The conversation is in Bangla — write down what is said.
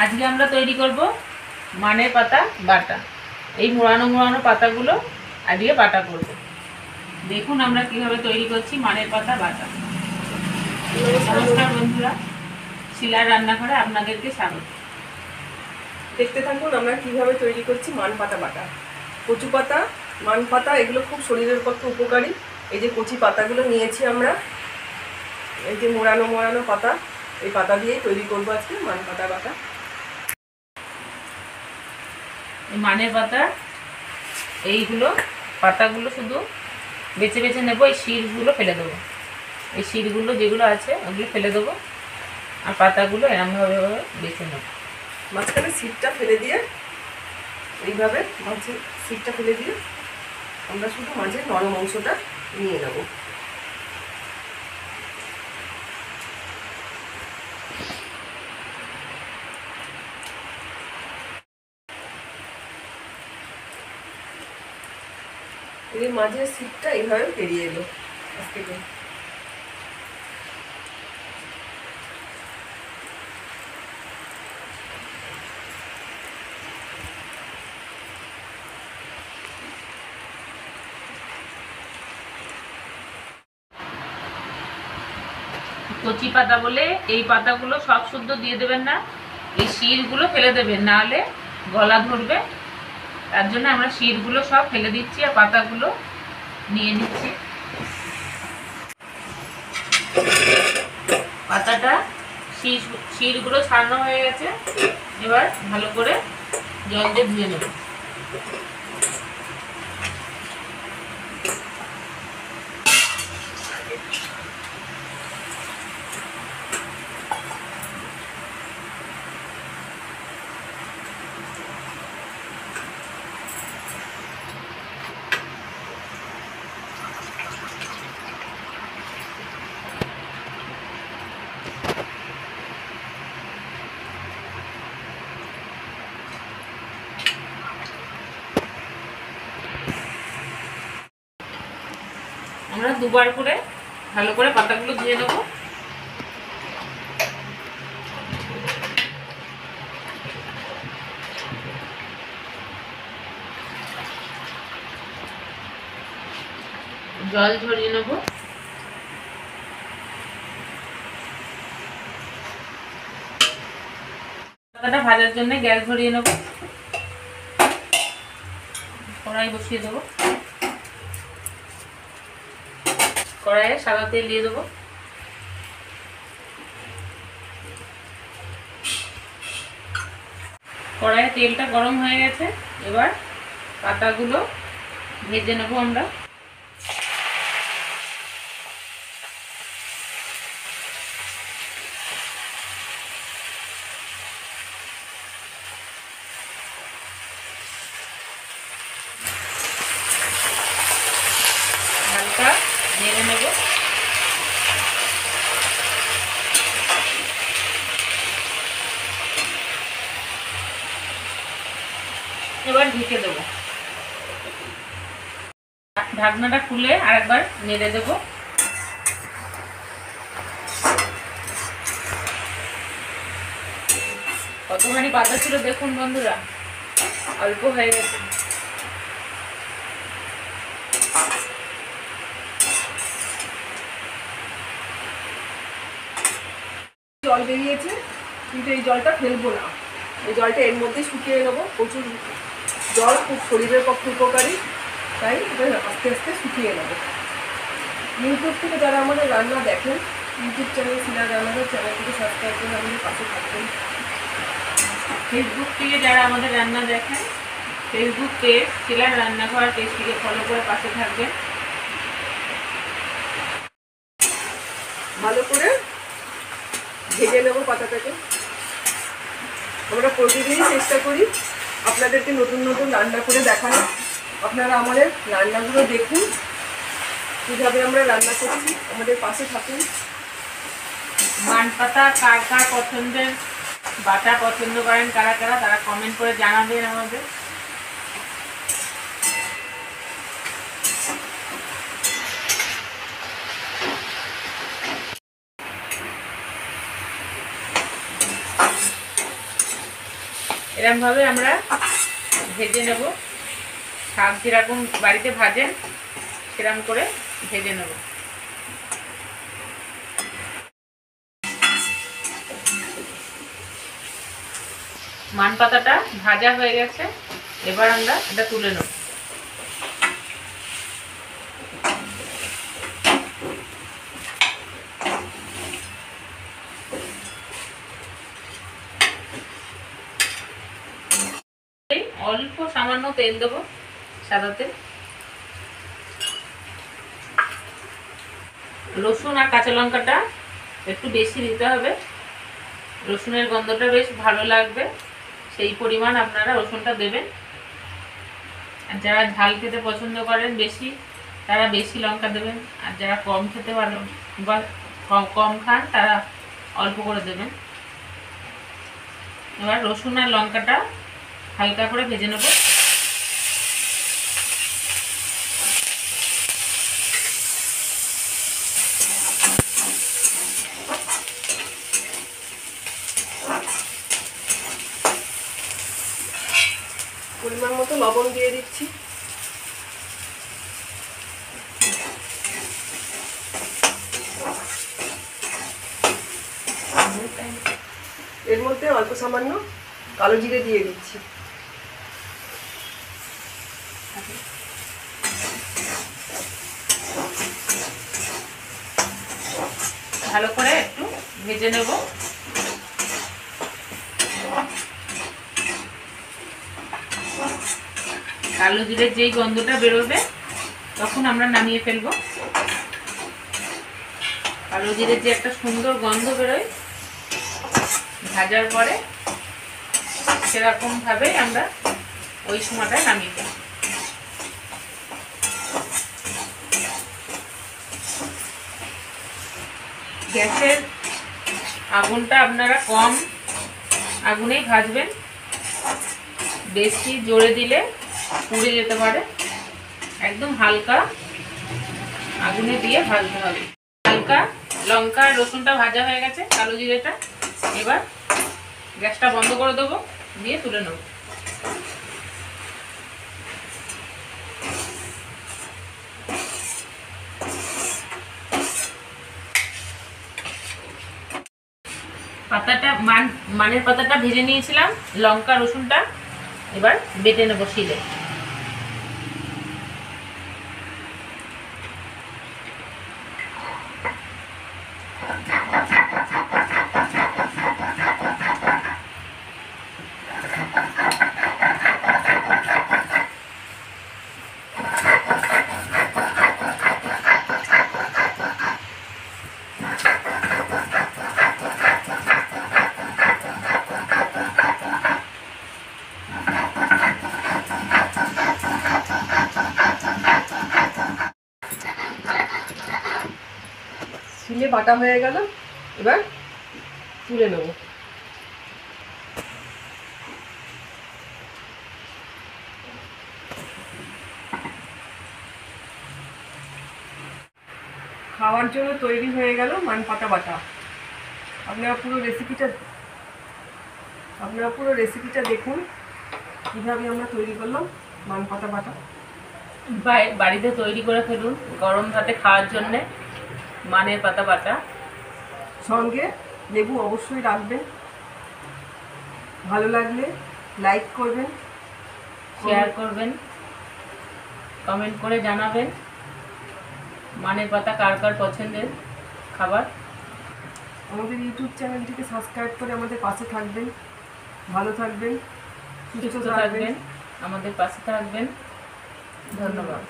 আজকে আমরা তৈরি করব মানের পাতা বাটা। এই মোড়ানো মোড়ানো পাতাগুলো আজকে বাটা করব। দেখুন আমরা কিভাবে তৈরি করছি মানের পাতা বাটা। নমস্কার বন্ধুরা, শিলার রান্নাঘরে আপনাদেরকে স্বাগত। দেখতে থাকুন আমরা কিভাবে তৈরি করছি মান পাতা বাটা। কচু পাতা, মান পাতা এগুলো খুব শরীরের পক্ষে উপকারী। এই যে কচি পাতাগুলো নিয়েছি আমরা, এই যে মোড়ানো মোড়ানো পাতা, এই পাতা দিয়েই তৈরি করবো আজকে মান পাতা বাটা। মানের পাতা এইগুলো পাতাগুলো শুধু বেছে বেছে নেব, এই শিরগুলো ফেলে দেবো। এই শিরগুলো যেগুলো আছে ওগুলো ফেলে দেবো, আর পাতাগুলো এরমভাবে বেছে নেব। মাঝখানে সিটটা ফেলে দিয়ে, এইভাবে মাঝে সিটটা ফেলে দিয়ে আমরা শুধু মাঝে নরম অংশটা নিয়ে নেব। এই মাঝের সিটটা এইভাবে বেরিয়ে এলো আজকে। কচি পাতা বলে এই পাতাগুলো সব শুদ্ধ দিয়ে দেবেন না, এই শিরগুলো ফেলে দেবেন, নাহলে গলা ধরবে। তার জন্য আমরা শিরগুলো সব ফেলে দিচ্ছি আর পাতাগুলো নিয়ে নিচ্ছি। পাতাটা শিরগুলো ছাড়ানো হয়ে গেছে, এবার ভালো করে জল দিয়ে ধুয়ে নেব। আমরা দুবার করে ভালো করে পাতাগুলো ধুয়ে নেব। জল ঝরিয়ে নেব। পাতাটা ভাজার জন্য গ্যাস ধরিয়ে নেব। কড়াই বসিয়ে দেবো, কড়াইয়ে সাদা তেল দিয়ে দেবো। কড়াইয়ে তেলটা গরম হয়ে গেছে, এবার পাতাগুলো ভেজে নেবো আমরা। হালকা নেড়ে নেব। এবার ঢেকে দেবো, ঢাকনাটা খুলে আরেকবার নেড়ে দেবো। কতখানি পাতা ছিল দেখুন বন্ধুরা, অল্প হয়ে গেছে। জল বেরিয়েছে, কিন্তু এই জলটা ফেলবো না, এই জলটা এর মধ্যে শুকিয়ে নেবো। প্রচুর জল খুব শরীরের পক্ষে উপকারী, তাই আস্তে আস্তে শুকিয়ে নেবো। ইউটিউব থেকে যারা আমাদের রান্না দেখেন, ইউটিউব চ্যানেল শিলার রান্নাঘর চ্যানেলটিকে সাবস্ক্রাইব করে আমাদের পাশে থাকবেন। ফেসবুক থেকে যারা আমাদের রান্না দেখেন, ফেসবুক পেজ শিলার রান্নাঘর পেজটিকে ফলো করে পাশে থাকবেন। ভালো করে ভেজে নেবো পাতাটাকে। আমরা প্রতিদিনই চেষ্টা করি আপনাদেরকে নতুন নতুন রান্না করে দেখানো। আপনারা আমাদের রান্নাগুলো দেখুন, কীভাবে আমরা রান্না করছি, আমাদের পাশে থাকুন। মান পাতা কার কার পছন্দের বাটা পছন্দ করেন কারা কারা, তারা কমেন্ট করে জানাবেন আমাদের। এরকমভাবে আমরা ভেজে নেব। শাক যেরকম বাড়িতে ভাজেন সেরকম করে ভেজে নেব। মান পাতাটা ভাজা হয়ে গেছে, এবার আমরা এটা তুলে নেব। অল্প সামান্য তেল দেবো, সাদা তেল। রসুন আর কাঁচা লঙ্কাটা একটু বেশি দিতে হবে, রসুনের গন্ধটা বেশ ভালো লাগবে, সেই পরিমাণ আপনারা রসুনটা দেবেন। আর যারা ঝাল খেতে পছন্দ করেন বেশি, তারা বেশি লঙ্কা দেবেন, আর যারা কম খেতে ভালো বা কম খান তারা অল্প করে দেবেন। এবার রসুন আর লঙ্কাটা হালকা করে ভেজে নেব। পরিমাণ মতো লবণ দিয়ে দিচ্ছি। এর মধ্যে অল্প সামান্য কালো জিরে দিয়ে দিচ্ছি। ভালো করে একটু ভেজে নেব। কালো জিরের যেই গন্ধটা বেরোবে তখন আমরা নামিয়ে ফেলবো। কালো জিরের যে একটা সুন্দর গন্ধ বেরোয় ভাজার পরে, সেরকম ভাবে আমরা ওই সময়টায় নামিয়ে ফেলবো। গ্যাসের আগুনটা আপনারা কম আগুনেই ভাজবেন, বেশি জোরে দিলে পুড়ে যেতে পারে। একদম হালকা আগুনে দিয়ে ভাজতে হবে। হালকা লঙ্কা আর রসুনটা ভাজা হয়ে গেছে, কালো জিরেটা। এবার গ্যাসটা বন্ধ করে দেবো, দিয়ে তুলে নেব। পাতাটা মানের পাতাটা ভেজে নিয়েছিলাম, লঙ্কা রসুনটা এবার বেটে নেব শিলে। শিলে বাটা হয়ে গেল, এবার তুলে নেব। খাওয়ার জন্য তৈরি হয়ে গেল মান পাতা বাটা। আপনারা পুরো রেসিপিটা দেখুন কিভাবে আমরা তৈরি করলাম মান পাতা বাটা। বাড়িতে তৈরি করে ফেলুন গরম ভাতে খাওয়ার জন্যে মানের পাতা বাটা। সঙ্গে লেবু অবশ্যই রাখবেন। ভালো লাগলে লাইক করবেন, শেয়ার করবেন, কমেন্ট করে জানাবেন মানের পাতা কার কার পছন্দের খাবার। আমাদের ইউটিউব চ্যানেলটিকে সাবস্ক্রাইব করে আমাদের পাশে থাকবেন। ভালো থাকবেন, সুস্থ থাকবেন, আমাদের পাশে থাকবেন। ধন্যবাদ।